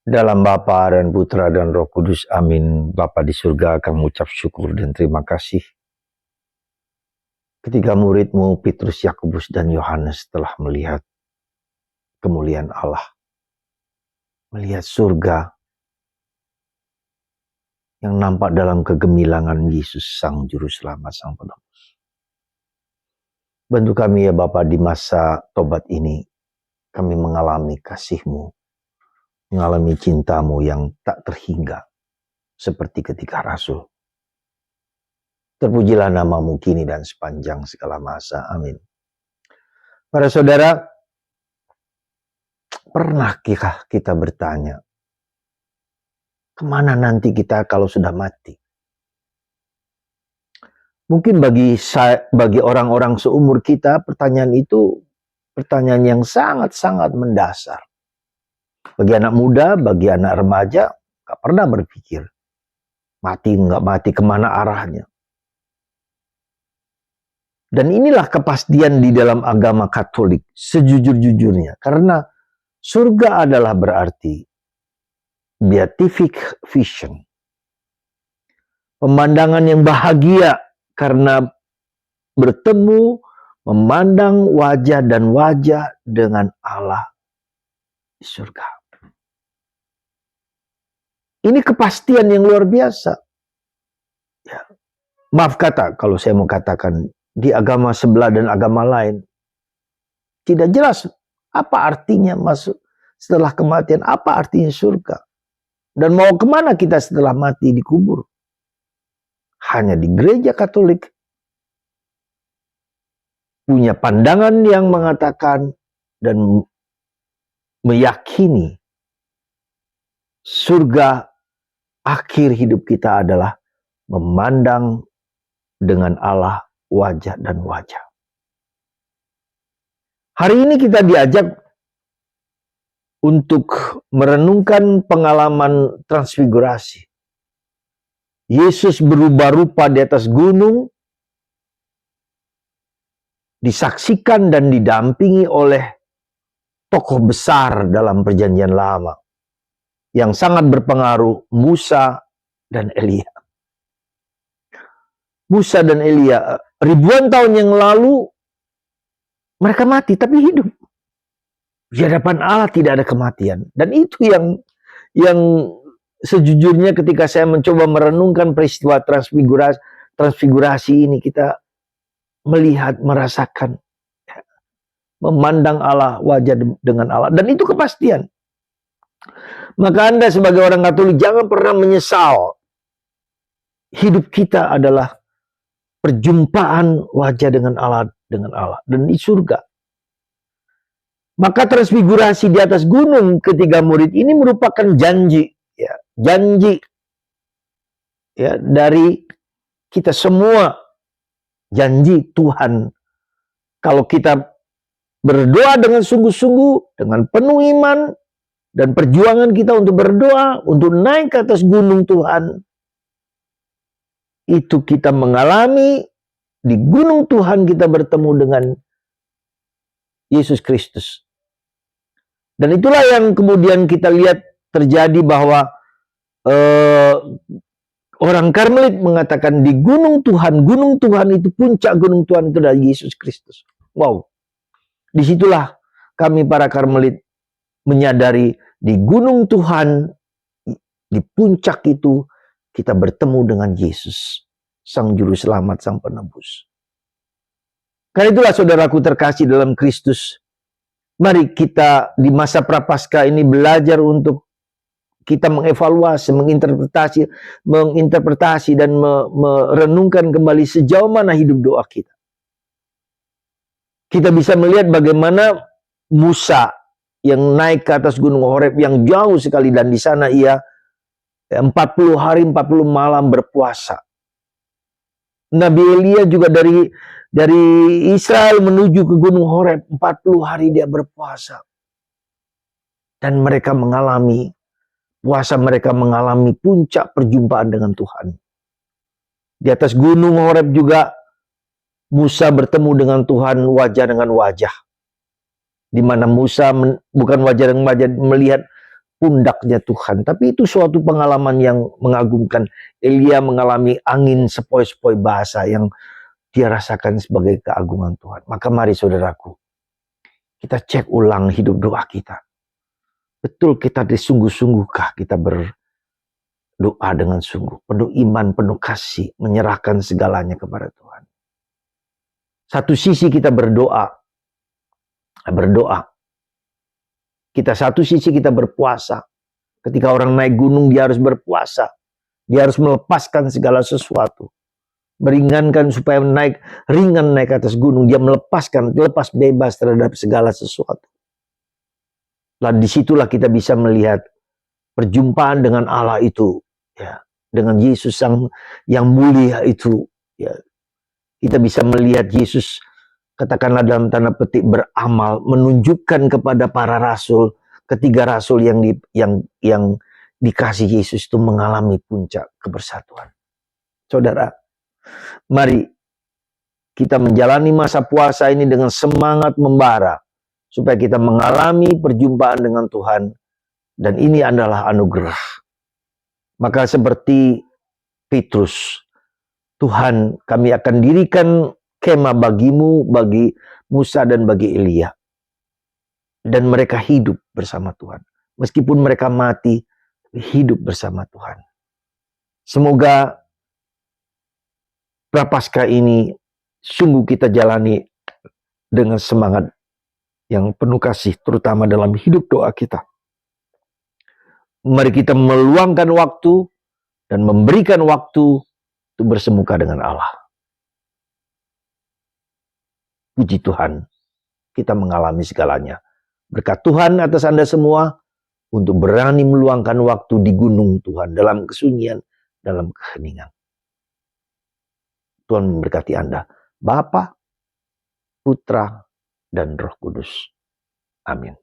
Dalam Bapa dan Putra dan Roh Kudus, amin. Bapa di surga akan mengucap syukur dan terima kasih ketika muridmu Petrus, Yakobus, dan Yohanes telah melihat kemuliaan Allah, melihat surga yang nampak dalam kegemilangan Yesus, Sang Juru Selamat, Sang Penebus. Bantu kami ya Bapa, di masa tobat ini kami mengalami kasih-Mu, mengalami cinta-Mu yang tak terhingga seperti ketika Rasul. Terpujilah nama-Mu kini dan sepanjang segala masa. Amin. Para saudara, pernahkah kita bertanya, kemana nanti kita kalau sudah mati? Mungkin bagi orang-orang seumur kita, pertanyaan itu pertanyaan yang sangat-sangat mendasar. Bagi anak muda, bagi anak remaja, gak pernah berpikir, mati nggak mati, kemana arahnya. Dan inilah kepastian di dalam agama Katolik sejujur-jujurnya. Karena surga adalah berarti beatific vision. Pemandangan yang bahagia karena bertemu, memandang wajah dan wajah dengan Allah di surga. Ini kepastian yang luar biasa. Ya. Maaf kata kalau saya mau katakan, di agama sebelah dan agama lain tidak jelas apa artinya masuk setelah kematian, apa artinya surga, dan mau kemana kita setelah mati dikubur. Hanya di gereja Katolik punya pandangan yang mengatakan dan meyakini surga akhir hidup kita adalah memandang dengan Allah wajah dan wajah. Hari ini kita diajak untuk merenungkan pengalaman transfigurasi. Yesus berubah rupa di atas gunung, disaksikan dan didampingi oleh tokoh besar dalam perjanjian lama yang sangat berpengaruh, Musa dan Elia. Musa dan Elia ribuan tahun yang lalu mereka mati tapi hidup. Di hadapan Allah tidak ada kematian. Dan itu yang sejujurnya ketika saya mencoba merenungkan peristiwa transfigurasi ini, kita melihat, merasakan, memandang Allah, wajah dengan Allah. Dan itu kepastian. Maka Anda sebagai orang Katolik jangan pernah menyesal. Hidup kita adalah perjumpaan wajah dengan Allah dan di surga. Maka transfigurasi di atas gunung ketiga murid ini merupakan janji dari kita semua, janji Tuhan. Kalau kita berdoa dengan sungguh-sungguh, dengan penuh iman dan perjuangan kita untuk berdoa, untuk naik ke atas gunung Tuhan, itu kita mengalami di gunung Tuhan, kita bertemu dengan Yesus Kristus. Dan itulah yang kemudian kita lihat terjadi bahwa orang Karmelit mengatakan di gunung Tuhan itu, puncak gunung Tuhan itu adalah Yesus Kristus. Wow. Disitulah kami para Karmelit menyadari di gunung Tuhan, di puncak itu kita bertemu dengan Yesus, Sang Juru Selamat, Sang Penebus. Karena itulah saudaraku terkasih dalam Kristus, mari kita di masa Prapaskah ini belajar untuk kita mengevaluasi, menginterpretasi dan merenungkan kembali sejauh mana hidup doa kita. Kita bisa melihat bagaimana Musa yang naik ke atas gunung Horeb yang jauh sekali, dan di sana ia 40 hari 40 malam berpuasa. Nabi Elia juga dari Israel menuju ke gunung Horeb, 40 hari dia berpuasa. Dan mereka mengalami puncak perjumpaan dengan Tuhan. Di atas gunung Horeb juga Musa bertemu dengan Tuhan wajah dengan wajah. Di mana Musa bukan wajah dengan wajah, melihat pundaknya Tuhan. Tapi itu suatu pengalaman yang mengagumkan. Elia mengalami angin sepoi-sepoi bahasa yang dia rasakan sebagai keagungan Tuhan. Maka mari saudaraku, kita cek ulang hidup doa kita. Betul kita disungguh-sungguhkah kita berdoa dengan sungguh, penuh iman, penuh kasih, menyerahkan segalanya kepada Tuhan. Satu sisi kita berdoa. Satu sisi kita berpuasa. Ketika orang naik gunung, dia harus berpuasa. Dia harus melepaskan segala sesuatu. Meringankan supaya ringan naik ke atas gunung. Dia lepas bebas terhadap segala sesuatu. Dan disitulah kita bisa melihat perjumpaan dengan Allah itu. Ya, dengan Yesus yang mulia itu. Ya, kita bisa melihat Yesus, katakanlah dalam tanda petik, beramal, menunjukkan kepada para rasul, ketiga rasul yang dikasih Yesus itu mengalami puncak kebersatuan. Saudara, mari kita menjalani masa puasa ini dengan semangat membara, supaya kita mengalami perjumpaan dengan Tuhan, dan ini adalah anugerah. Maka seperti Petrus, Tuhan, kami akan dirikan kemah bagimu, bagi Musa dan bagi Elia. Dan mereka hidup bersama Tuhan. Meskipun mereka mati, hidup bersama Tuhan. Semoga Prapaskah ini sungguh kita jalani dengan semangat yang penuh kasih, terutama dalam hidup doa kita. Mari kita meluangkan waktu dan memberikan waktu untuk bersemuka dengan Allah. Puji Tuhan, kita mengalami segalanya. Berkat Tuhan atas Anda semua untuk berani meluangkan waktu di gunung Tuhan, dalam kesunyian, dalam keheningan. Tuhan memberkati Anda, Bapa, Putra, dan Roh Kudus. Amin.